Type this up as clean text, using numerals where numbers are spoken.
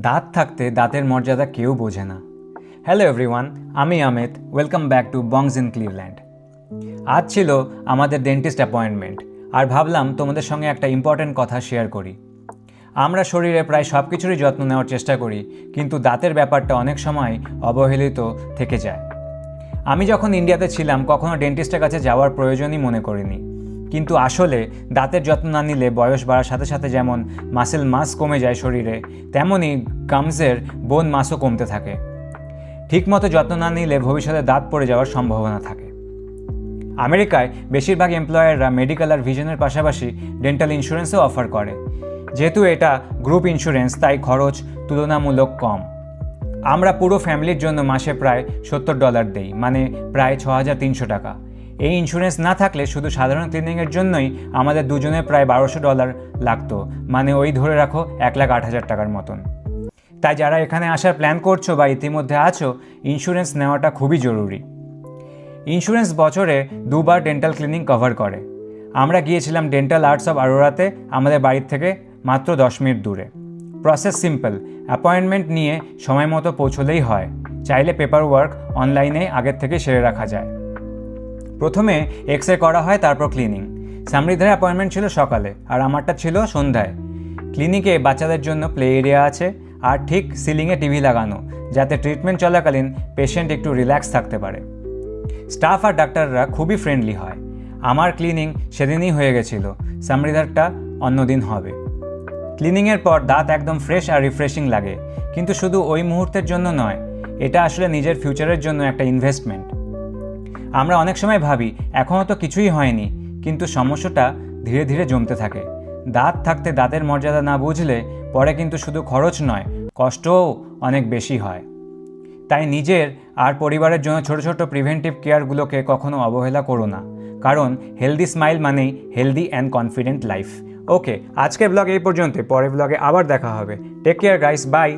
দাঁত থাকতে দাঁতের মর্যাদা কেউ বোঝে না। হ্যালো এভরিওয়ান, আমি Amit. Welcome back to Bongs in Cleveland. আজ ছিল আমাদের ডেন্টিস্ট অ্যাপয়েন্টমেন্ট, আর ভাবলাম তোমাদের সঙ্গে একটা ইম্পর্ট্যান্ট কথা শেয়ার করি। আমরা শরীরে প্রায় সব কিছুরই যত্ন নেওয়ার চেষ্টা করি, কিন্তু দাঁতের ব্যাপারটা অনেক সময় অবহেলিত থেকে যায়। আমি যখন ইন্ডিয়াতে ছিলাম কখনো ডেন্টিস্টের কাছে যাওয়ার প্রয়োজনই মনে করিনি, কিন্তু আসলে দাঁতের যত্ন না নিলে বয়স বাড়ার সাথে সাথে যেমন মাসেল মাস কমে যায় শরীরে, তেমনই গামসের বোন মাসও কমতে থাকে। ঠিকমতো যত্ন না নিলে ভবিষ্যতে দাঁত পড়ে যাওয়ার সম্ভাবনা থাকে। আমেরিকায় বেশিরভাগ এমপ্লয়াররা মেডিকেল আর ভিশনের পাশাপাশি ডেন্টাল ইন্স্যুরেন্সও অফার করে। যেহেতু এটা গ্রুপ ইন্স্যুরেন্স, তাই খরচ তুলনামূলক কম। আমরা পুরো ফ্যামিলির জন্য মাসে প্রায় $70 দেই, মানে প্রায় $6,300 টাকা। এই ইন্স্যুরেন্স না থাকলে শুধু সাধারণ ক্লিনিংয়ের জন্যই আমাদের দুজনে প্রায় $1,200 লাগতো, মানে ওই ধরে রাখো 1,08,000 টাকার মতন। তাই যারা এখানে আসার প্ল্যান করছো বা ইতিমধ্যে আছো, ইন্স্যুরেন্স নেওয়াটা খুবই জরুরি। ইন্স্যুরেন্স বছরে 2বার ডেন্টাল ক্লিনিং কভার করে। আমরা গিয়েছিলাম ডেন্টাল আর্টস অফ আরোরাতে, আমাদের বাড়ির থেকে মাত্র 10 মিনিট দূরে। প্রসেস সিম্পল, অ্যাপয়েন্টমেন্ট নিয়ে সময় মতো পৌঁছলেই হয়। চাইলে পেপার ওয়ার্ক অনলাইনে আগের থেকে সেরে রাখা যায়। প্রথমে এক্স রে করা হয়, তারপর ক্লিনিং। সমৃদ্ধার অ্যাপয়েন্টমেন্ট ছিল সকালে, আর আমারটা ছিল সন্ধ্যায়। ক্লিনিকে বাচ্চাদের জন্য প্লে এরিয়া আছে, আর ঠিক সিলিংয়ে টিভি লাগানো, যাতে ট্রিটমেন্ট চলাকালীন পেশেন্ট একটু রিল্যাক্স থাকতে পারে। স্টাফ আর ডাক্তাররা খুবই ফ্রেন্ডলি হয়। আমার ক্লিনিং সেদিনই হয়ে গেছিল, সমৃদ্ধারটা অন্যদিন হবে। ক্লিনিংয়ের পর দাঁত একদম ফ্রেশ আর রিফ্রেশিং লাগে, কিন্তু শুধু ওই মুহূর্তের জন্য নয়, এটা আসলে নিজের ফিউচারের জন্য একটা ইনভেস্টমেন্ট। আমরা অনেক সময় ভাবি এখনও তো কিছুই হয়নি, কিন্তু সমস্যাটা ধীরে ধীরে জমতে থাকে। দাঁত থাকতে দাঁতের মর্যাদা না বুঝলে পরে কিন্তু শুধু খরচ নয়, কষ্টও অনেক বেশি হয়। তাই নিজের আর পরিবারের জন্য ছোট ছোট প্রিভেন্টিভ কেয়ারগুলোকে কখনো অবহেলা করো না, কারণ হেলদি স্মাইল মানেই healthy and confident life. Okay, আজকের ব্লগ এই পর্যন্ত। পরের ব্লগে আবার দেখা হবে। Take care guys, by.